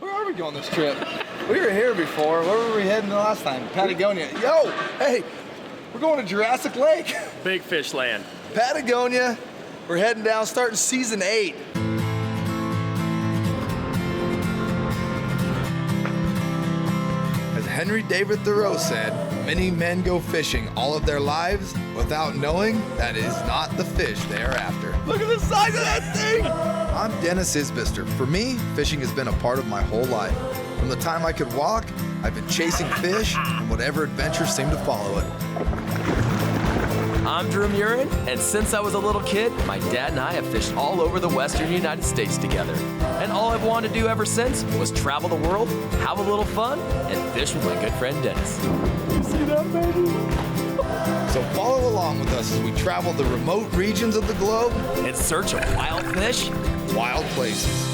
Where are we going this trip? We were here before. Where were we heading the last time? Patagonia. Yo, hey, we're going to Jurassic Lake. Big fish land. Patagonia. We're heading down, starting season 8. As Henry David Thoreau said, many men go fishing all of their lives without knowing that it is not the fish they are after. Look at the size of that thing! I'm Dennis Isbister. For me, fishing has been a part of my whole life. From the time I could walk, I've been chasing fish and whatever adventures seem to follow it. I'm Drew Murin, and since I was a little kid, my dad and I have fished all over the western United States together. And all I've wanted to do ever since was travel the world, have a little fun, and fish with my good friend Dennis. You see that, baby? So follow along with us as we travel the remote regions of the globe In search of wild fish, wild places.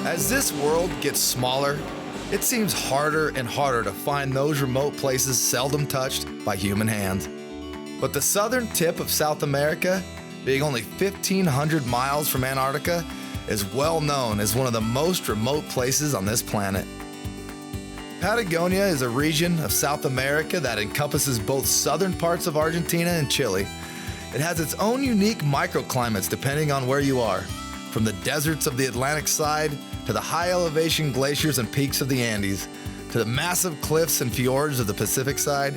As this world gets smaller, it seems harder and harder to find those remote places seldom touched by human hands. But the southern tip of South America, being only 1,500 miles from Antarctica, is well known as one of the most remote places on this planet. Patagonia is a region of South America that encompasses both southern parts of Argentina and Chile. It has its own unique microclimates depending on where you are, from the deserts of the Atlantic side to the high elevation glaciers and peaks of the Andes, to the massive cliffs and fjords of the Pacific side.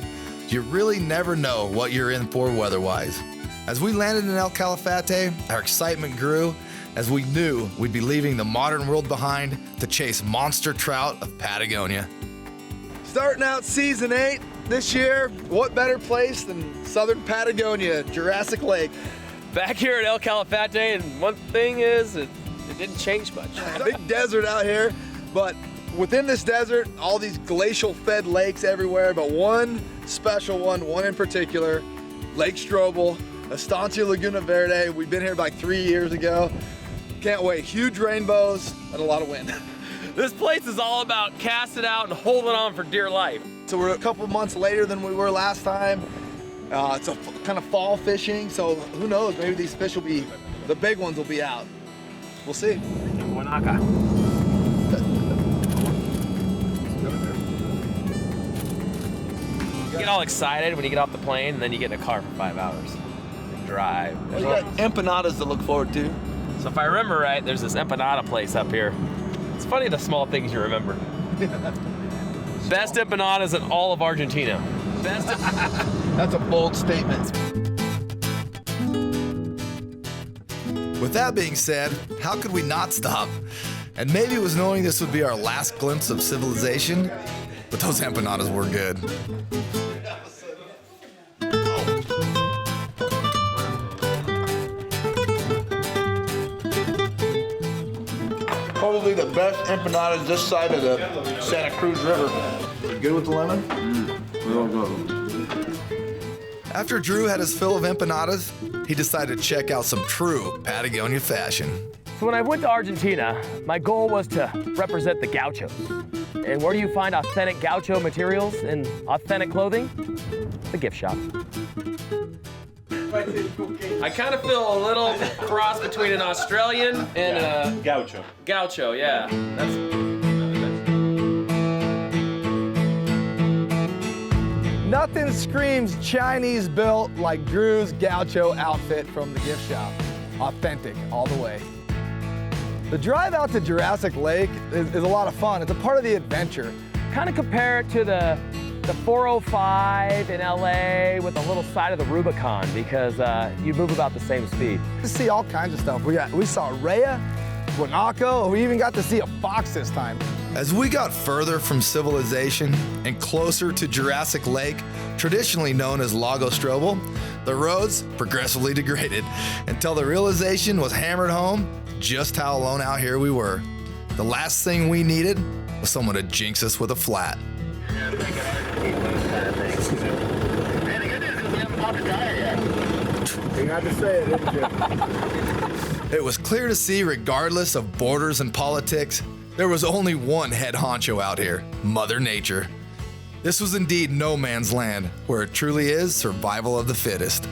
You really never know what you're in for weather-wise. As we landed in El Calafate, our excitement grew as we knew we'd be leaving the modern world behind to chase monster trout of Patagonia. Starting out season 8 this year, what better place than southern Patagonia, Jurassic Lake. back here at El Calafate, and one thing is, it didn't change much. Big desert out here, but within this desert, all these glacial-fed lakes everywhere, but one special one in particular, Lake Strobel, Estancia Laguna Verde. We've been here like 3 years ago. Can't wait. Huge rainbows and a lot of wind. This place is all about casting out and holding on for dear life. So we're a couple months later than we were last time. It's a kind of fall fishing, so who knows, maybe these fish will be, the big ones will be out. We'll see. You get all excited when you get off the plane, and then you get in a car for 5 hours and drive. Well, you got empanadas to look forward to. So if I remember right, there's this empanada place up here. It's funny the small things you remember. Best empanadas in all of Argentina. Best. That's a bold statement. With that being said, how could we not stop? And maybe it was knowing this would be our last glimpse of civilization, but those empanadas were good. Probably the best empanadas this side of the Santa Cruz River. Good with the lemon? Real good. After Drew had his fill of empanadas, he decided to check out some true Patagonia fashion. So when I went to Argentina, my goal was to represent the gauchos. And where do you find authentic gaucho materials and authentic clothing? The gift shop. I kind of feel a little cross between an Australian and a Gaucho. Gaucho, yeah. Nothing screams Chinese built like Drew's gaucho outfit from the gift shop. Authentic all the way. The drive out to Jurassic Lake is a lot of fun. It's a part of the adventure. Kind of compare it to the 405 in LA with a little side of the Rubicon, because you move about the same speed. To see all kinds of stuff. We saw Rhea, Guanaco, we even got to see a fox this time. As we got further from civilization and closer to Jurassic Lake, traditionally known as Lago Strobel, the roads progressively degraded until the realization was hammered home just how alone out here we were. The last thing we needed was someone to jinx us with a flat. You had to say it, didn't you? It was clear to see, regardless of borders and politics, there was only one head honcho out here, Mother Nature. This was indeed no man's land, where it truly is survival of the fittest.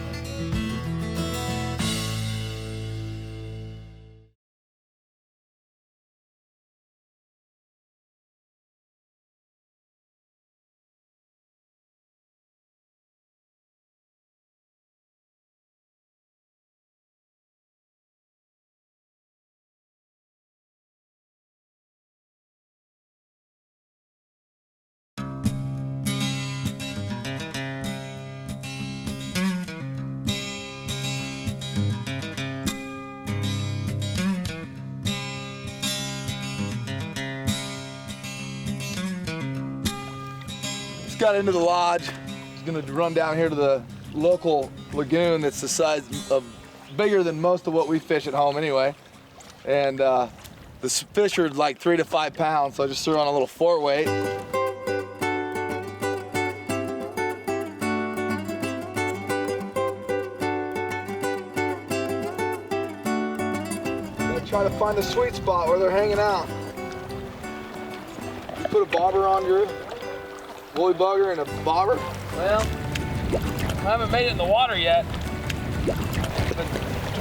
Got into the lodge. Just gonna run down here to the local lagoon that's the size of, bigger than most of what we fish at home anyway. And the fish are like 3 to 5 pounds, so I just threw on a little 4-weight. Gonna try to find a sweet spot where they're hanging out. You put a bobber on, Drew? Woolly bugger and a bobber? Well, I haven't made it in the water yet.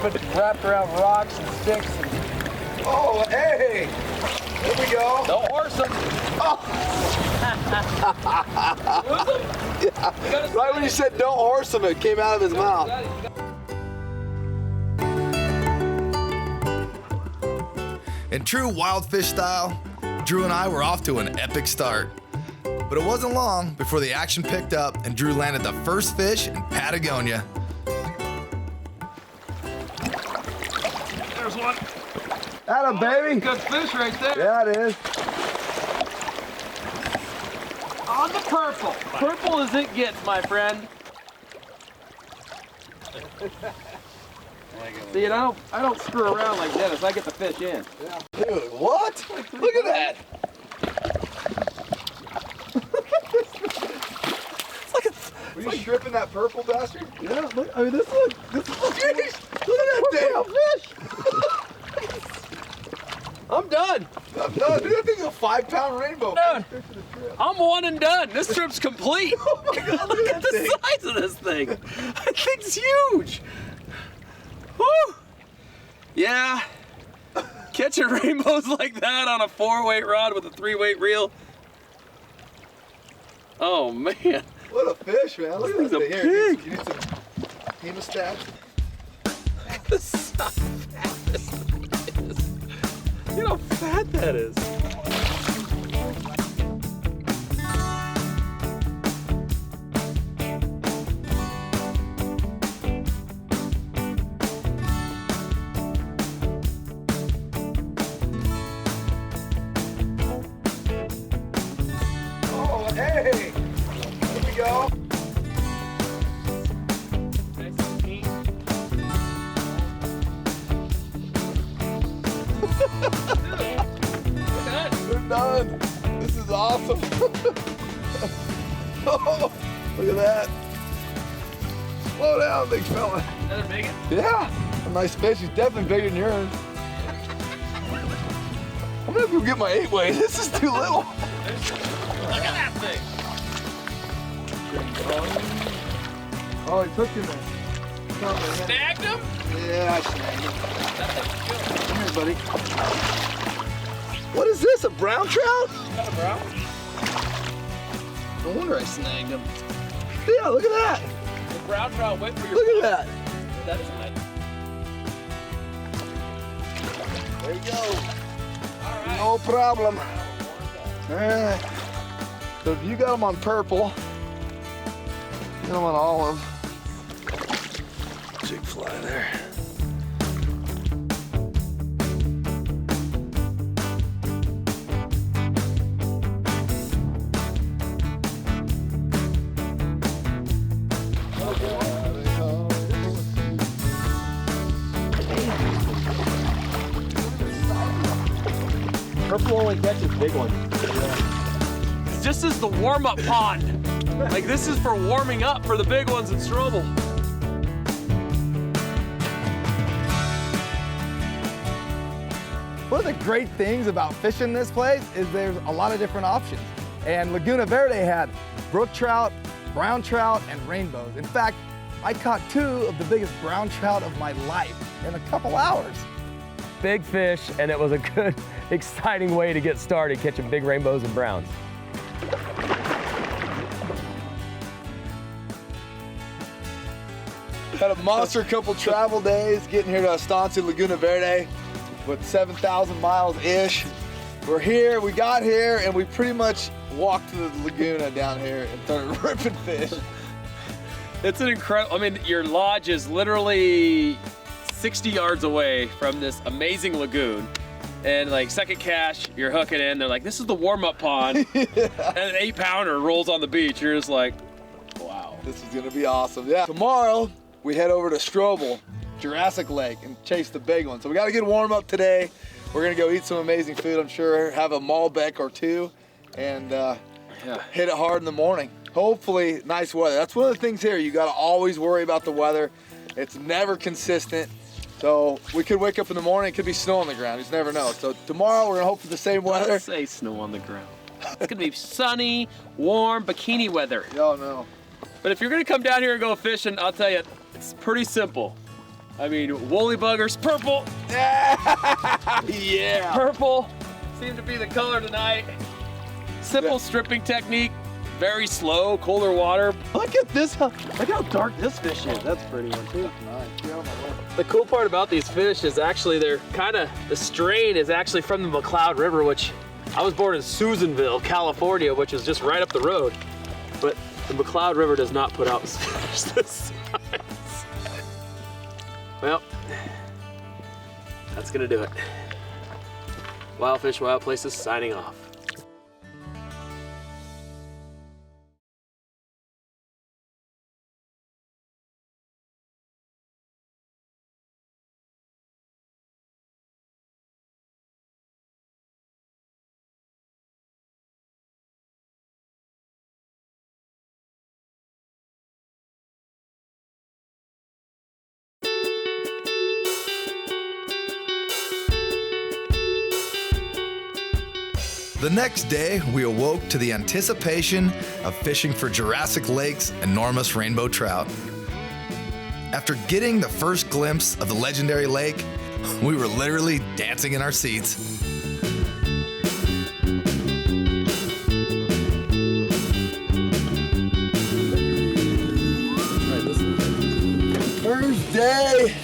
But wrapped around rocks and sticks. And... Oh, hey! Here we go. Don't horse them. Oh. Lose them? Yeah. Right when you said don't horse them, it came out of his mouth. In true wildfish style, Drew and I were off to an epic start. But it wasn't long before the action picked up and Drew landed the first fish in Patagonia. There's one. Atta baby. Good fish right there. Yeah, it is. On the purple. Purple as it gets, my friend. See, and I don't screw around like Dennis. I get the fish in. Yeah. Dude, what? Look at that. Were you stripping that purple bastard? Yeah, look, I mean, this looks Jeez, look at that damn fish! I'm done. I'm done. Dude, I think a 5-pound rainbow. Dude, I'm one and done. This trip's complete. Oh my God, Look at the size of this thing. That thing's huge. Woo! Yeah. Catching rainbows like that on a 4-weight rod with a 3-weight reel. Oh, man. What a fish, man. Look at This this thing's a thing. Here, pig. you need some hemostat. This is how fat this thing is. You know how fat that is. Oh, hey! Here we go. Nice and neat. We're done. This is awesome. Oh, look at that. Slow down, big fella. Another big one? Yeah, a nice fish. He's definitely bigger than yours. I'm gonna go get my 8-weight. This is too little. Look at that thing. Oh, he took him there. Snagged him? Yeah, I snagged him. That thing's good. Come here, buddy. What is this, a brown trout? Got a brown? No wonder I snagged him. Yeah, look at that. The brown trout went for your Look at that. That's nice. There you go. All right. No problem. All right. So if you got them on purple, get them on olive. Big fly there. Purple only catches big ones. This is the warm-up pond. Like, this is for warming up for the big ones in Strobel. One of the great things about fishing this place is there's a lot of different options. And Laguna Verde had brook trout, brown trout, and rainbows. In fact, I caught 2 of the biggest brown trout of my life in a couple hours. Big fish, and it was a good, exciting way to get started catching big rainbows and browns. Had a monster couple travel days getting here to Estancia, Laguna Verde, with 7,000 miles-ish. We're here, we got here, and we pretty much walked to the Laguna down here and started ripping fish. It's an incredible, I mean, your lodge is literally 60 yards away from this amazing lagoon. And like second cast, you're hooking in, they're like, this is the warm-up pond. Yeah. And an 8-pounder rolls on the beach. You're just like, wow. This is gonna be awesome. Yeah. Tomorrow, we head over to Strobel, Jurassic Lake, and chase the big one. So we gotta get warm up today. We're gonna go eat some amazing food, I'm sure, have a Malbec or 2, and hit it hard in the morning. Hopefully, nice weather. That's one of the things here. You gotta always worry about the weather. It's never consistent. So we could wake up in the morning, it could be snow on the ground. You just never know. So tomorrow, we're gonna hope for the same weather. Let's say snow on the ground. It's gonna be sunny, warm, bikini weather. Oh no. But if you're gonna come down here and go fishing, I'll tell you, it's pretty simple. I mean, woolly buggers, purple. Yeah. Purple seems to be the color tonight. Simple stripping technique, very slow, colder water. Look at this, look how dark this fish is. That's a pretty one too. The cool part about these fish is actually they're the strain is actually from the McCloud River, which I was born in Susanville, California, which is just right up the road. But the McCloud River does not put out fish this size. Well, that's gonna do it. Wild Fish, Wild Places signing off. The next day, we awoke to the anticipation of fishing for Jurassic Lake's enormous rainbow trout. After getting the first glimpse of the legendary lake, we were literally dancing in our seats. First day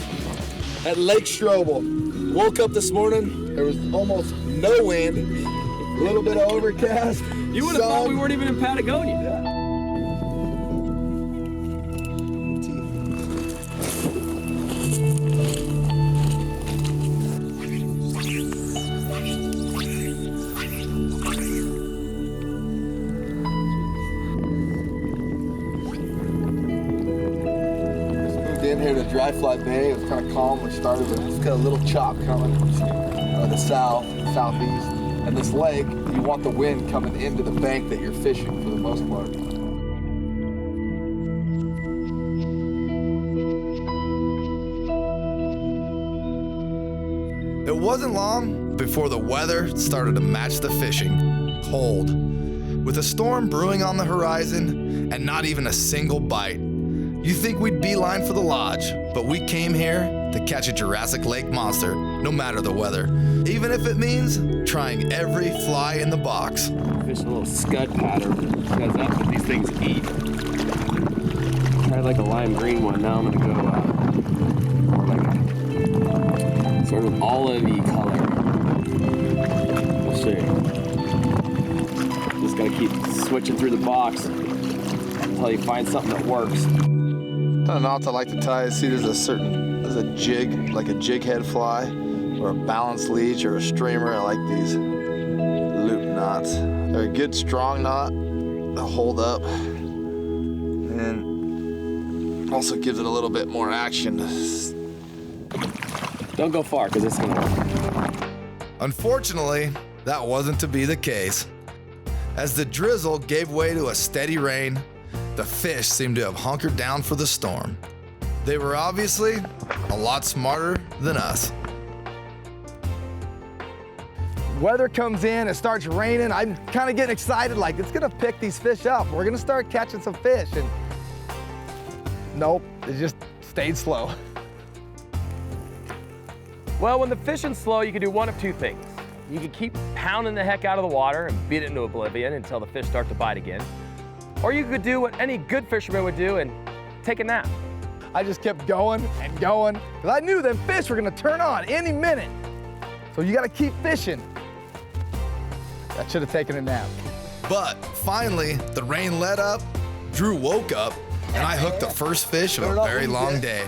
at Lake Strobel. Woke up this morning, there was almost no wind, a little bit of overcast. You would have thought we weren't even in Patagonia. Yeah. In here to Dry Fly Bay. It was kind of calm. We started with just got a little chop coming from the south, southeast. And this lake, you want the wind coming into the bank that you're fishing for the most part. It wasn't long before the weather started to match the fishing. Cold. With a storm brewing on the horizon and not even a single bite. You think we'd beeline for the lodge, but we came here to catch a Jurassic Lake monster, no matter the weather. Even if it means trying every fly in the box. Fish a little scud pattern, because that's what these things eat. Tried like a lime green one, now I'm gonna go more like a sort of olive-y color. We'll see. Just gotta keep switching through the box until you find something that works. Kind of knots I like to tie. See, there's a jig, like a jig head fly, or a balance leech, or a streamer. I like these loop knots. They're a good strong knot. They'll hold up, and also gives it a little bit more action. Don't go far, because it's gonna work. Unfortunately, that wasn't to be the case. As the drizzle gave way to a steady rain, the fish seemed to have hunkered down for the storm. They were obviously a lot smarter than us. weather comes in, it starts raining. I'm kind of getting excited, like it's gonna pick these fish up. We're gonna start catching some fish, and nope, it just stayed slow. Well, when the fishing's slow, you can do one of two things. You can keep pounding the heck out of the water and beat it into oblivion until the fish start to bite again. Or you could do what any good fisherman would do and take a nap. I just kept going and going, because I knew them fish were gonna turn on any minute. So you gotta keep fishing. I should have taken a nap. But finally, the rain let up, Drew woke up, and I hooked the first fish of a very long day.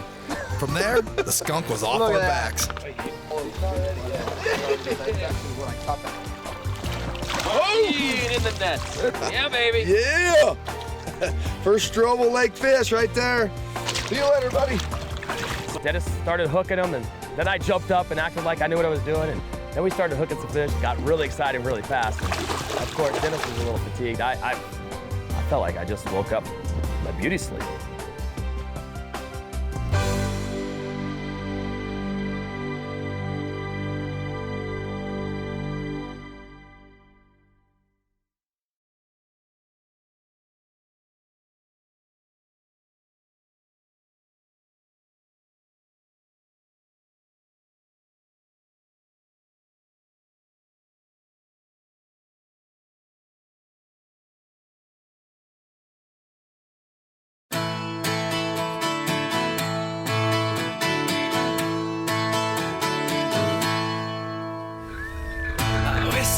From there, the skunk was off our backs. Oh, in the net. Yeah, baby. Yeah! First Strobel Lake fish right there. See you later, buddy. Dennis started hooking them, and then I jumped up and acted like I knew what I was doing, and then we started hooking some fish, got really excited really fast. And of course, Dennis was a little fatigued. I felt like I just woke up from my beauty sleep.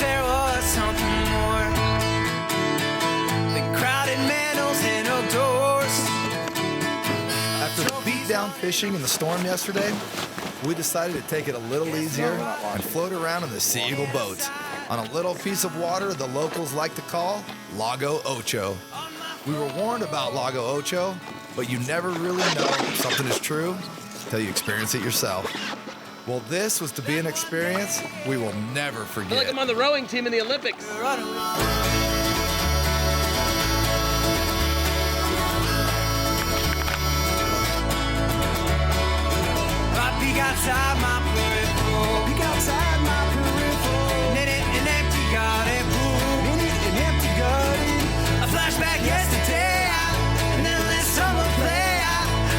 There was something more than crowded meadows and outdoors. After the beat-down fishing in the storm yesterday, we decided to take it a little easier and float around in the Seagull boats on a little piece of water the locals like to call Lago Ocho. We were warned about Lago Ocho, but you never really know if something is true until you experience it yourself. Well, this was to be an experience we will never I feel like forget. I'm on the rowing team in the Olympics. Peek outside my peripheral. Peek outside my peripheral. In an empty garden pool. In an empty garden. A flashback yesterday. And then this summer play.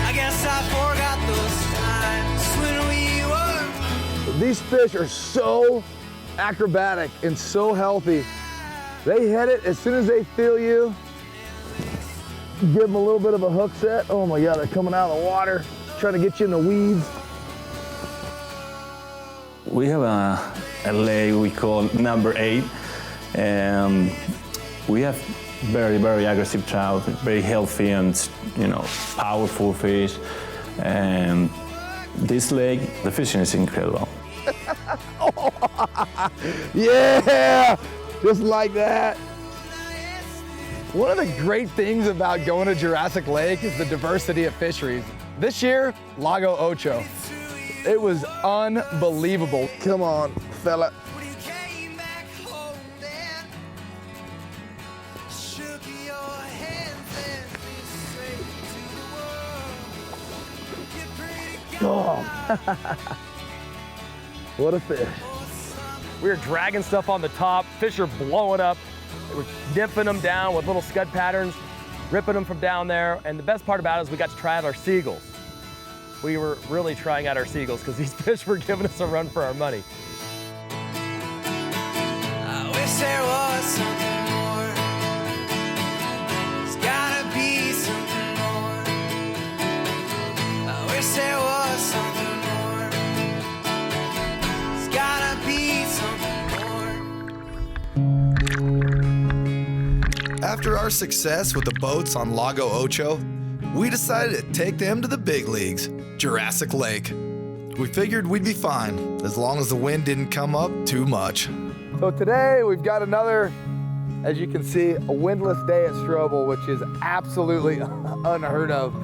I guess I forgot those times when we were. These fish are so acrobatic and so healthy. They hit it as soon as they feel you. Give them a little bit of a hook set. Oh my God, they're coming out of the water, trying to get you in the weeds. We have a lake we call number 8, and we have very, very aggressive trout, very healthy and, powerful fish. And this lake, the fishing is incredible. Yeah, just like that. One of the great things about going to Jurassic Lake is the diversity of fisheries. This year, Lago Ocho. It was unbelievable. Come on, fella. Oh. What a fish. We were dragging stuff on the top, fish are blowing up. We're dipping them down with little scud patterns, ripping them from down there. And the best part about it is we got to try out our seagulls. We were really trying out our seagulls because these fish were giving us a run for our money. I wish there was something more. There's gotta be something more. I wish there was something more. There's gotta be something more. After our success with the boats on Lago Ocho, we decided to take them to the big leagues, Jurassic Lake. We figured we'd be fine as long as the wind didn't come up too much. So today we've got another, as you can see, a windless day at Strobel, which is absolutely unheard of.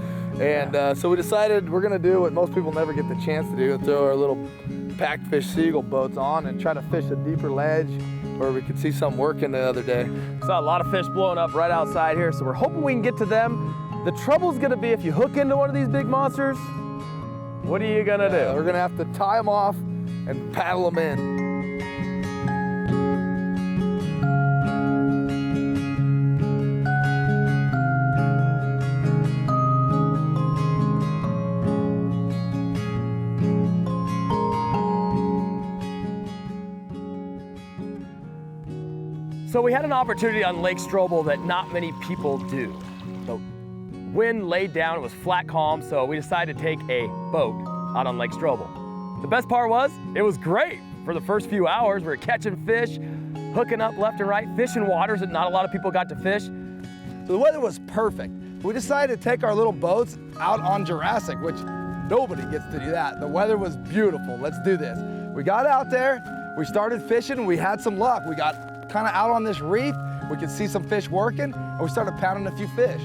And so we decided we're gonna do what most people never get the chance to do, and throw our little packed fish Seagull boats on and try to fish a deeper ledge where we could see some working the other day. Saw a lot of fish blowing up right outside here, so we're hoping we can get to them. The trouble's gonna be if you hook into one of these big monsters, what are you gonna do? We're gonna have to tie them off and paddle them in. So we had an opportunity on Lake Strobel that not many people do. The wind laid down, it was flat calm, so we decided to take a boat out on Lake Strobel. The best part was, it was great. For the first few hours, we were catching fish, hooking up left and right, fishing waters that not a lot of people got to fish. So the weather was perfect. We decided to take our little boats out on Jurassic, which nobody gets to do that. The weather was beautiful. Let's do this. We got out there, we started fishing, we had some luck. We got kind of out on this reef, we could see some fish working, and we started pounding a few fish.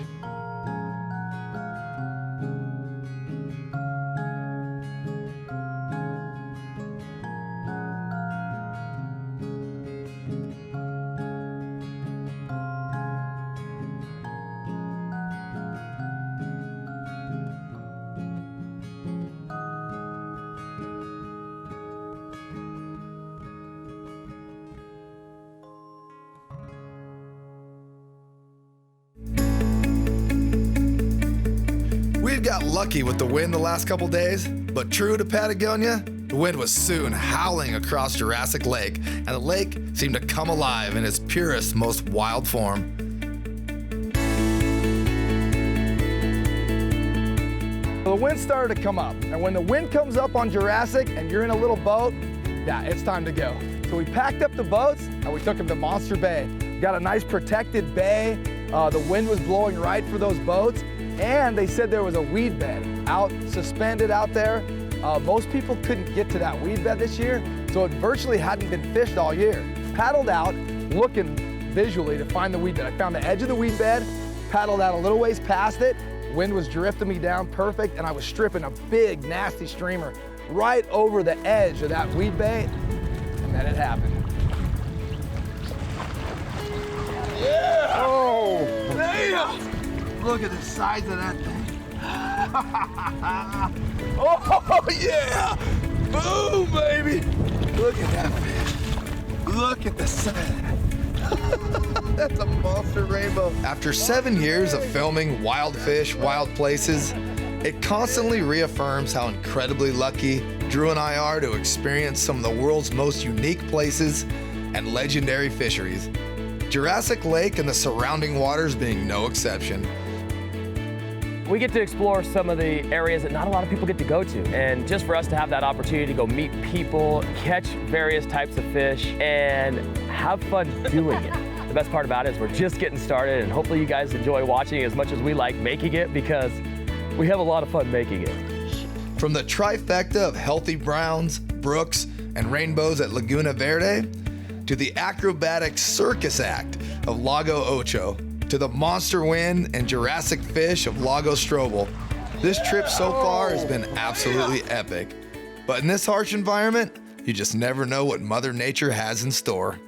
We got lucky with the wind the last couple days, but true to Patagonia, the wind was soon howling across Jurassic Lake, and the lake seemed to come alive in its purest, most wild form. The wind started to come up, and when the wind comes up on Jurassic and you're in a little boat, yeah, it's time to go. So we packed up the boats and we took them to Monster Bay. We got a nice protected bay. The wind was blowing right for those boats, and they said there was a weed bed out suspended out there. Most people couldn't get to that weed bed this year, so it virtually hadn't been fished all year. Paddled out, looking visually to find the weed bed. I found the edge of the weed bed, paddled out a little ways past it. Wind was drifting me down perfect, and I was stripping a big, nasty streamer right over the edge of that weed bait, and then it happened. Yeah! Oh, damn! Look at the size of that thing. Oh, yeah! Boom, baby! Look at that fish. Look at the size of that. That's a monster rainbow. After 7 years of filming wild fish, wild places, it constantly reaffirms how incredibly lucky Drew and I are to experience some of the world's most unique places and legendary fisheries. Jurassic Lake and the surrounding waters being no exception. We get to explore some of the areas that not a lot of people get to go to. And just for us to have that opportunity to go meet people, catch various types of fish, and have fun doing it. The best part about it is we're just getting started, and hopefully you guys enjoy watching as much as we like making it, because we have a lot of fun making it. From the trifecta of healthy browns, brooks, and rainbows at Laguna Verde, to the acrobatic circus act of Lago Ocho, to the monster wind and Jurassic fish of Lago Strobel, this trip so far has been absolutely epic. But in this harsh environment, you just never know what Mother Nature has in store.